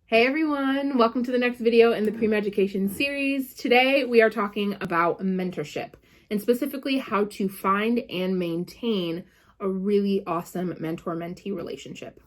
Hey everyone, welcome to the next video in the PreMeducation series. Today we are talking about mentorship and specifically how to find and maintain a really awesome mentor-mentee relationship.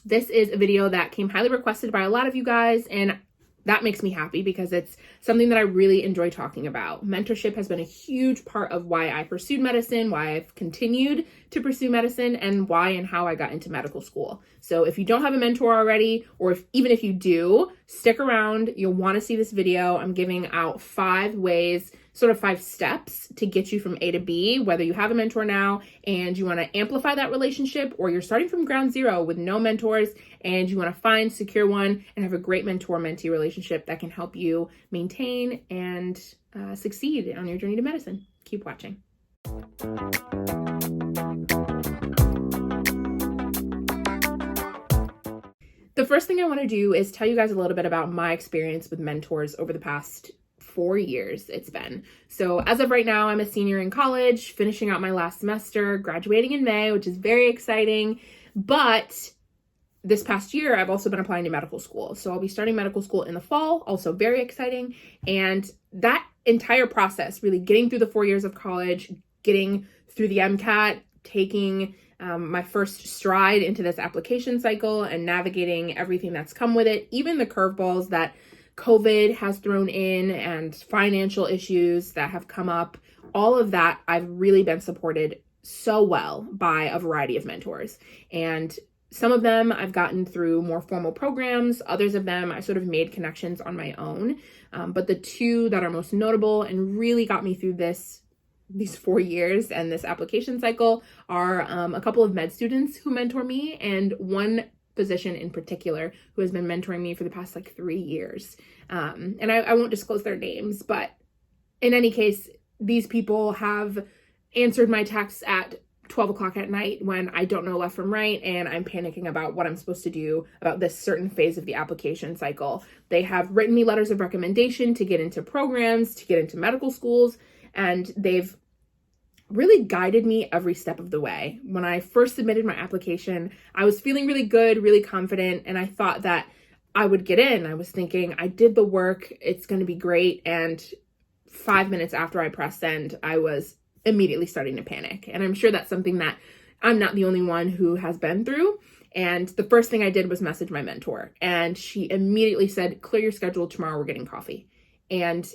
This is a video that came highly requested by a lot of you guys, and that makes me happy because it's something that I really enjoy talking about. Mentorship has been a huge part of why I pursued medicine, why I've continued to pursue medicine, and why and how I got into medical school. So if you don't have a mentor already, or even if you do, stick around. You'll want to see this video. I'm giving out 5 ways, sort of 5 steps to get you from A to B, whether you have a mentor now and you want to amplify that relationship, or you're starting from ground zero with no mentors and you want to find, secure one, and have a great mentor-mentee relationship that can help you maintain and succeed on your journey to medicine. Keep watching. The first thing I want to do is tell you guys a little bit about my experience with mentors over the past 4 years it's been. So as of right now, I'm a senior in college, finishing out my last semester, graduating in May, which is very exciting. But this past year, I've also been applying to medical school. So I'll be starting medical school in the fall, also very exciting. And that entire process, really getting through the 4 years of college, getting through the MCAT, taking my first stride into this application cycle and navigating everything that's come with it, even the curveballs that COVID has thrown in and financial issues that have come up, all of that, I've really been supported so well by a variety of mentors. And some of them I've gotten through more formal programs. Others of them I sort of made connections on my own. But the 2 that are most notable and really got me through these 4 years and this application cycle are a couple of med students who mentor me, and one physician in particular who has been mentoring me for the past 3 years. And I won't disclose their names, but in any case, these people have answered my texts at 12 o'clock at night when I don't know left from right and I'm panicking about what I'm supposed to do about this certain phase of the application cycle. They have written me letters of recommendation to get into programs, to get into medical schools, and they've really guided me every step of the way. When I first submitted my application, I was feeling really good, really confident, and I thought that I would get in. I was thinking, I did the work, it's going to be great. And 5 minutes after I pressed send, I was immediately starting to panic. And I'm sure that's something that I'm not the only one who has been through. And the first thing I did was message my mentor. And she immediately said, clear your schedule, tomorrow we're getting coffee. And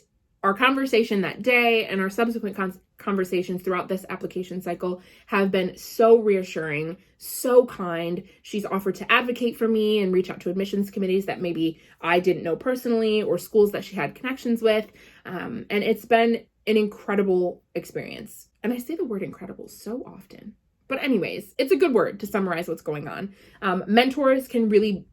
our conversation that day and our subsequent conversations throughout this application cycle have been so reassuring, so kind. She's offered to advocate for me and reach out to admissions committees that maybe I didn't know personally, or schools that she had connections with. And it's been an incredible experience. And I say the word incredible so often. But anyways, it's a good word to summarize what's going on. Mentors can really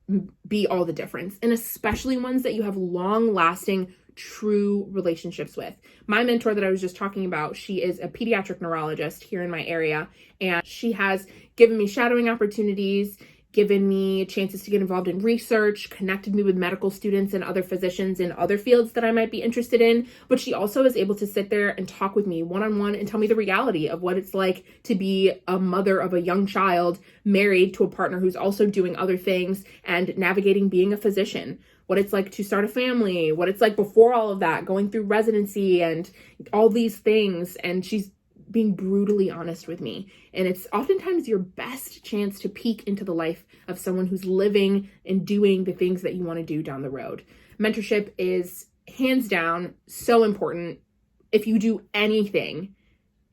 be all the difference, and especially ones that you have long-lasting, true relationships with. My mentor that I was just talking about, she is a pediatric neurologist here in my area, and she has given me shadowing opportunities, given me chances to get involved in research, connected me with medical students and other physicians in other fields that I might be interested in. But she also is able to sit there and talk with me one-on-one and tell me the reality of what it's like to be a mother of a young child married to a partner who's also doing other things and navigating being a physician, what it's like to start a family, what it's like before all of that, going through residency and all these things. And she's being brutally honest with me. And it's oftentimes your best chance to peek into the life of someone who's living and doing the things that you want to do down the road. Mentorship is hands down so important. If you do anything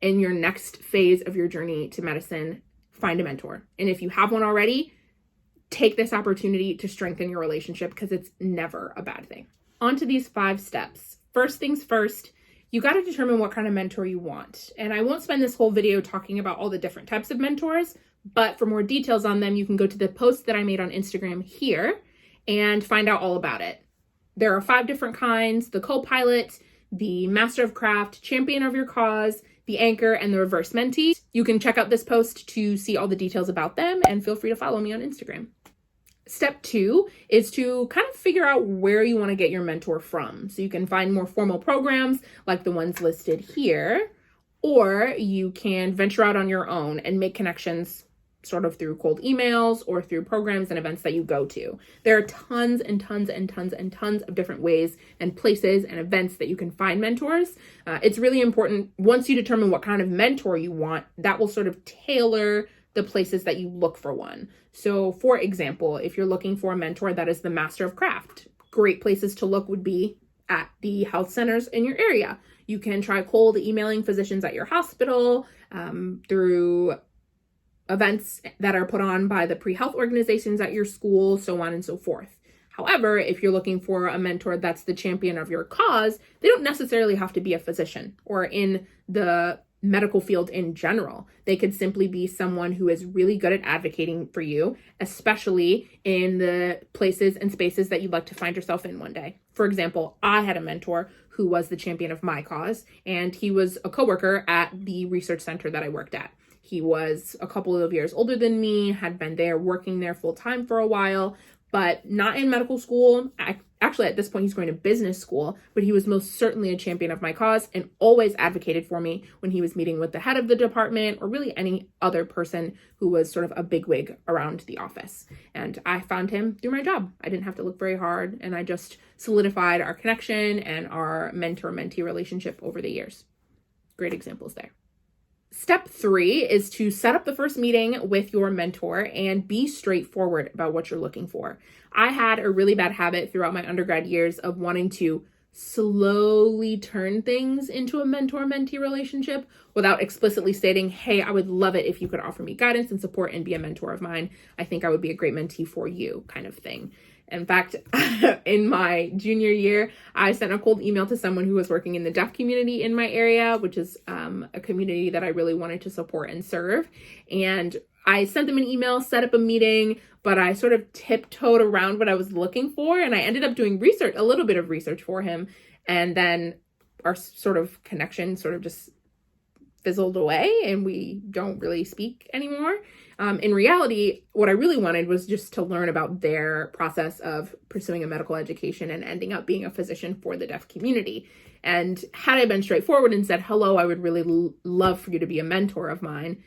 in your next phase of your journey to medicine, find a mentor. And if you have one already, take this opportunity to strengthen your relationship, because it's never a bad thing. On to these 5 steps. First things first, you got to determine what kind of mentor you want. And I won't spend this whole video talking about all the different types of mentors, but for more details on them, you can go to the post that I made on Instagram here and find out all about it. There are 5 different kinds: the co-pilot, the master of craft, champion of your cause, the anchor, and the reverse mentee. You can check out this post to see all the details about them, and feel free to follow me on Instagram. Step 2 is to kind of figure out where you want to get your mentor from. So you can find more formal programs like the ones listed here, or you can venture out on your own and make connections sort of through cold emails or through programs and events that you go to. There are tons and tons and tons and tons of different ways and places and events that you can find mentors. It's really important, once you determine what kind of mentor you want, that will sort of tailor the places that you look for one. So for example, if you're looking for a mentor that is the master of craft, great places to look would be at the health centers in your area. You can try cold emailing physicians at your hospital, through events that are put on by the pre-health organizations at your school, so on and so forth. However, if you're looking for a mentor that's the champion of your cause, they don't necessarily have to be a physician or in the medical field in general. They could simply be someone who is really good at advocating for you, especially in the places and spaces that you'd like to find yourself in one day. For example, I had a mentor who was the champion of my cause, and he was a coworker at the research center that I worked at. He was a couple of years older than me, had been there working there full time for a while, but not in medical school. Actually, at this point, he's going to business school, but he was most certainly a champion of my cause and always advocated for me when he was meeting with the head of the department or really any other person who was sort of a bigwig around the office. And I found him through my job. I didn't have to look very hard, and I just solidified our connection and our mentor-mentee relationship over the years. Great examples there. Step 3 is to set up the first meeting with your mentor and be straightforward about what you're looking for. I had a really bad habit throughout my undergrad years of wanting to slowly turn things into a mentor-mentee relationship without explicitly stating, hey, I would love it if you could offer me guidance and support and be a mentor of mine. I think I would be a great mentee for you, kind of thing. In fact, in my junior year, I sent a cold email to someone who was working in the deaf community in my area, which is a community that I really wanted to support and serve. And I sent them an email, set up a meeting, but I sort of tiptoed around what I was looking for. And I ended up doing research, a little bit of research for him. And then our sort of connection sort of just fizzled away and we don't really speak anymore. In reality, what I really wanted was just to learn about their process of pursuing a medical education and ending up being a physician for the deaf community. And had I been straightforward and said, hello, I would really love for you to be a mentor of mine,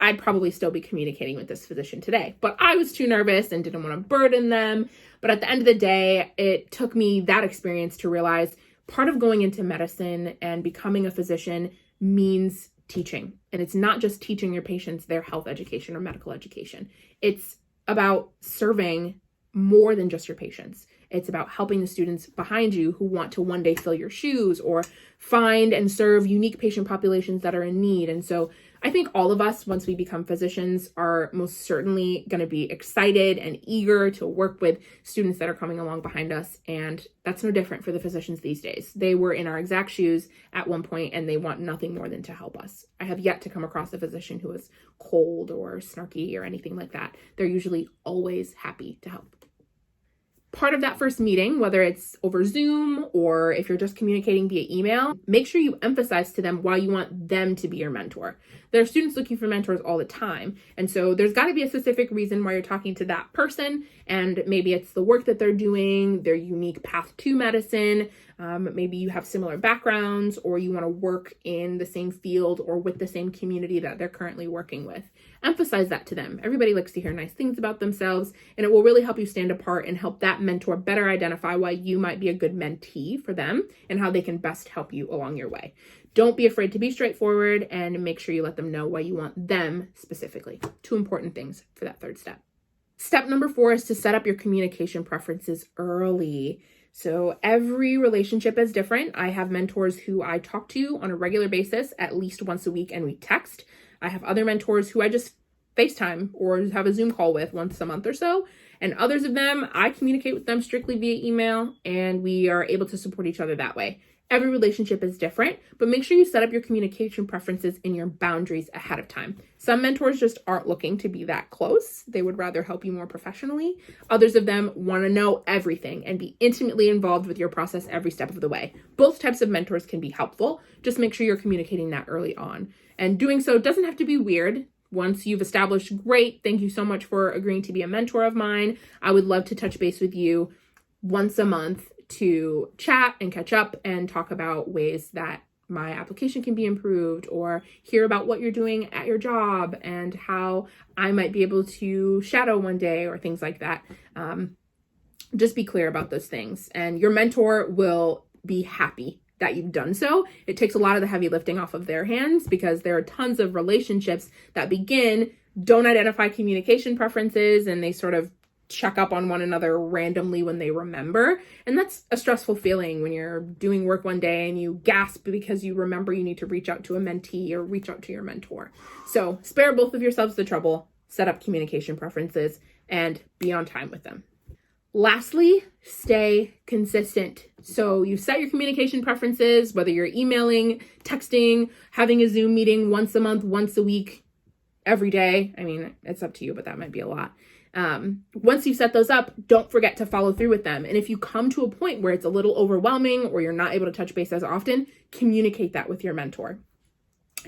I'd probably still be communicating with this physician today. But I was too nervous and didn't want to burden them. But at the end of the day, it took me that experience to realize part of going into medicine and becoming a physician means teaching. And it's not just teaching your patients their health education or medical education. It's about serving more than just your patients. It's about helping the students behind you who want to one day fill your shoes or find and serve unique patient populations that are in need. And so I think all of us, once we become physicians, are most certainly going to be excited and eager to work with students that are coming along behind us. And that's no different for the physicians these days. They were in our exact shoes at one point, and they want nothing more than to help us. I have yet to come across a physician who is cold or snarky or anything like that. They're usually always happy to help. Part of that first meeting, whether it's over Zoom or if you're just communicating via email, make sure you emphasize to them why you want them to be your mentor. There are students looking for mentors all the time. And so there's got to be a specific reason why you're talking to that person. And maybe it's the work that they're doing, their unique path to medicine. Maybe you have similar backgrounds, or you want to work in the same field or with the same community that they're currently working with. Emphasize that to them. Everybody likes to hear nice things about themselves, and it will really help you stand apart and help that mentor better identify why you might be a good mentee for them and how they can best help you along your way. Don't be afraid to be straightforward, and make sure you let them know why you want them specifically. 2 important things for that third step. Step number 4 is to set up your communication preferences early. So every relationship is different. I have mentors who I talk to on a regular basis, at least once a week, and we text. I have other mentors who I just FaceTime or have a Zoom call with once a month or so. And others of them, I communicate with them strictly via email, and we are able to support each other that way. Every relationship is different, but make sure you set up your communication preferences and your boundaries ahead of time. Some mentors just aren't looking to be that close. They would rather help you more professionally. Others of them want to know everything and be intimately involved with your process every step of the way. Both types of mentors can be helpful. Just make sure you're communicating that early on. And doing so doesn't have to be weird. Once you've established, great, thank you so much for agreeing to be a mentor of mine. I would love to touch base with you once a month to chat and catch up and talk about ways that my application can be improved, or hear about what you're doing at your job and how I might be able to shadow one day, or things like that. Just be clear about those things, and your mentor will be happy that you've done so. It takes a lot of the heavy lifting off of their hands, because there are tons of relationships that don't identify communication preferences, and they sort of check up on one another randomly when they remember. And that's a stressful feeling when you're doing work one day and you gasp because you remember you need to reach out to a mentee or reach out to your mentor. So spare both of yourselves the trouble, set up communication preferences, and be on time with them. Lastly, stay consistent. So you set your communication preferences, whether you're emailing, texting, having a Zoom meeting once a month, once a week, every day. I mean, it's up to you, but that might be a lot. Once you set those up, don't forget to follow through with them. And if you come to a point where it's a little overwhelming or you're not able to touch base as often, communicate that with your mentor.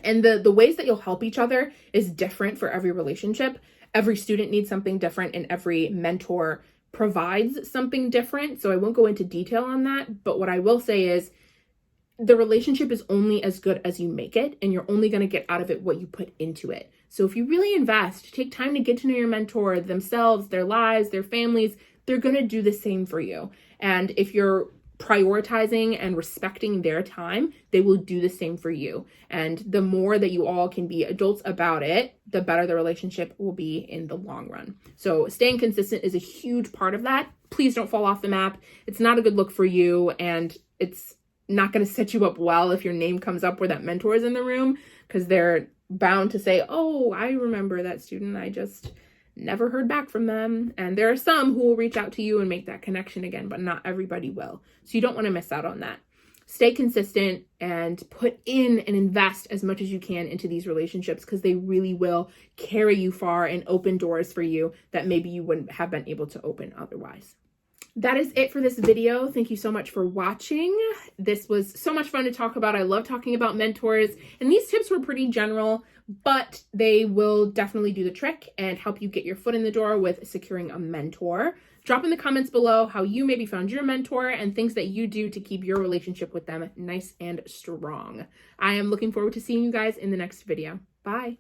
And the ways that you'll help each other is different for every relationship. Every student needs something different, and every mentor provides something different. So I won't go into detail on that. But what I will say is the relationship is only as good as you make it, and you're only going to get out of it what you put into it. So if you really invest, take time to get to know your mentor, themselves, their lives, their families, they're going to do the same for you. And if you're prioritizing and respecting their time, they will do the same for you. And the more that you all can be adults about it, the better the relationship will be in the long run. So staying consistent is a huge part of that. Please don't fall off the map. It's not a good look for you, and it's not going to set you up well if your name comes up where that mentor is in the room, because they're bound to say, oh, I remember that student, I just never heard back from them. And there are some who will reach out to you and make that connection again, but not everybody will. So you don't want to miss out on that. Stay consistent and put in and invest as much as you can into these relationships, because they really will carry you far and open doors for you that maybe you wouldn't have been able to open otherwise. That is it for this video. Thank you so much for watching. This was so much fun to talk about. I love talking about mentors, and these tips were pretty general, but they will definitely do the trick and help you get your foot in the door with securing a mentor. Drop in the comments below how you maybe found your mentor and things that you do to keep your relationship with them nice and strong. I am looking forward to seeing you guys in the next video. Bye.